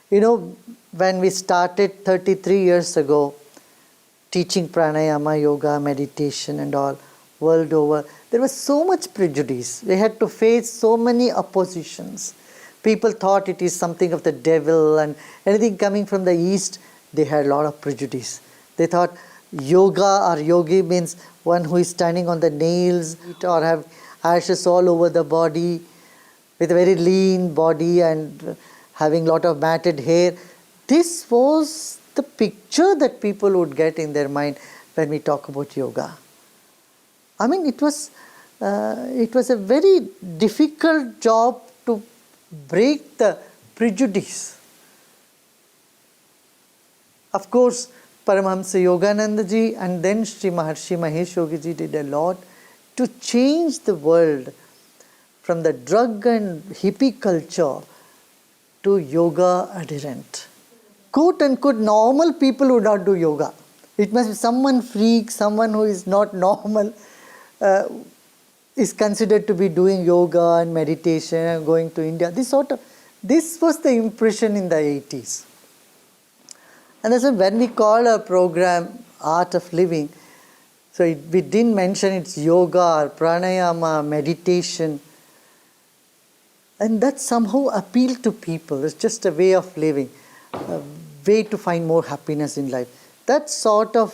You know, when we started 33 years ago, teaching pranayama, yoga, meditation and all world over, there was so much prejudice. We had to face so many oppositions. People thought it is something of the devil, and anything coming from the east, they had a lot of prejudice. They thought yoga or yogi means one who is standing on the nails or have ashes all over the body, with a very lean body and having a lot of matted hair. This was the picture that people would get in their mind when we talk about yoga. I mean, it was a very difficult job to break the prejudice. Of course, Paramahamsa Yogananda ji and then Sri Maharshi Mahesh Yogi ji did a lot to change the world from the drug and hippie culture to yoga adherent. Quote unquote, normal people would not do yoga. It must be someone freak, someone who is not normal, is considered to be doing yoga and meditation and going to India. This was the impression in the 80s. And that's when we call our program Art of Living, we didn't mention it's yoga or pranayama, meditation. And that somehow appealed to people. It's just a way of living, a way to find more happiness in life. That sort of,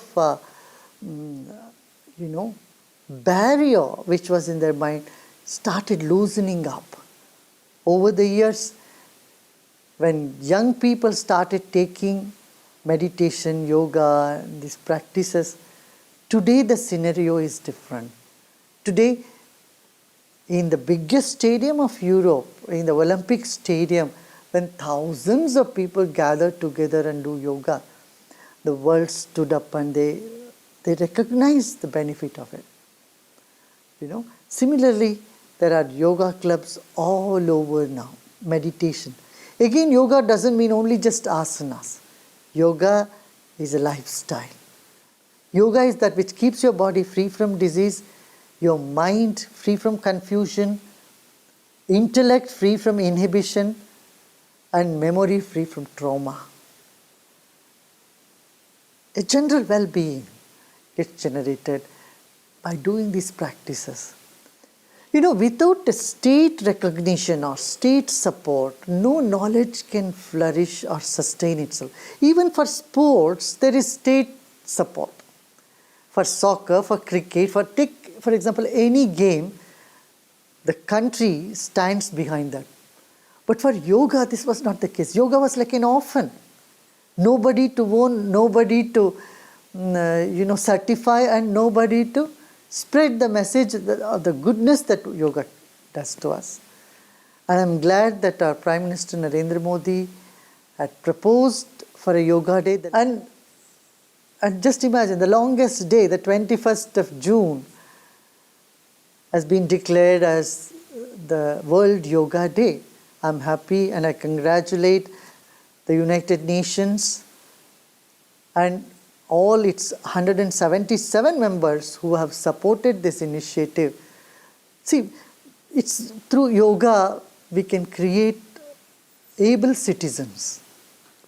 barrier which was in their mind started loosening up. Over the years, when young people started taking meditation, yoga, these practices, today the scenario is different. Today, in the biggest stadium of Europe, in the Olympic Stadium, when thousands of people gathered together and do yoga, the world stood up and they recognized the benefit of it. Similarly, there are yoga clubs all over now, meditation. Again, yoga doesn't mean only just asanas. Yoga is a lifestyle. Yoga is that which keeps your body free from disease, your mind free from confusion, intellect free from inhibition, and memory free from trauma. A general well-being gets generated by doing these practices. Without a state recognition or state support, no knowledge can flourish or sustain itself. Even for sports, there is state support. For soccer, for cricket, for example, any game, the country stands behind that. But for yoga, this was not the case. Yoga was like an orphan. Nobody to own, nobody to certify, and nobody to spread the message of the goodness that yoga does to us. And I'm glad that our Prime Minister Narendra Modi had proposed for a yoga day. And just imagine, the longest day, the 21st of June, has been declared as the World Yoga Day. I'm happy and I congratulate the United Nations and all its 177 members who have supported this initiative. See, it's through yoga we can create able citizens,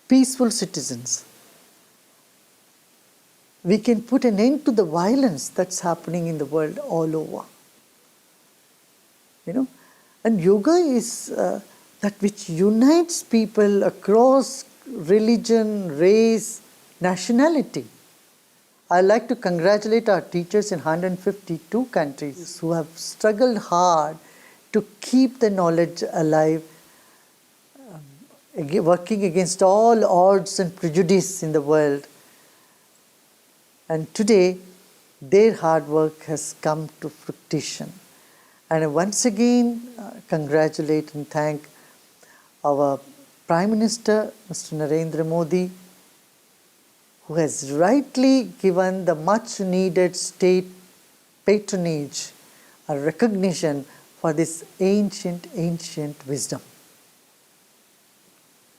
peaceful citizens. We can put an end to the violence that's happening in the world all over. And yoga is that which unites people across religion, race, nationality. I'd like to congratulate our teachers in 152 countries who have struggled hard to keep the knowledge alive, working against all odds and prejudice in the world. And today, their hard work has come to fruition. And I once again congratulate and thank our Prime Minister, Mr. Narendra Modi, who has rightly given the much needed state patronage or recognition for this ancient wisdom.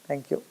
Thank you.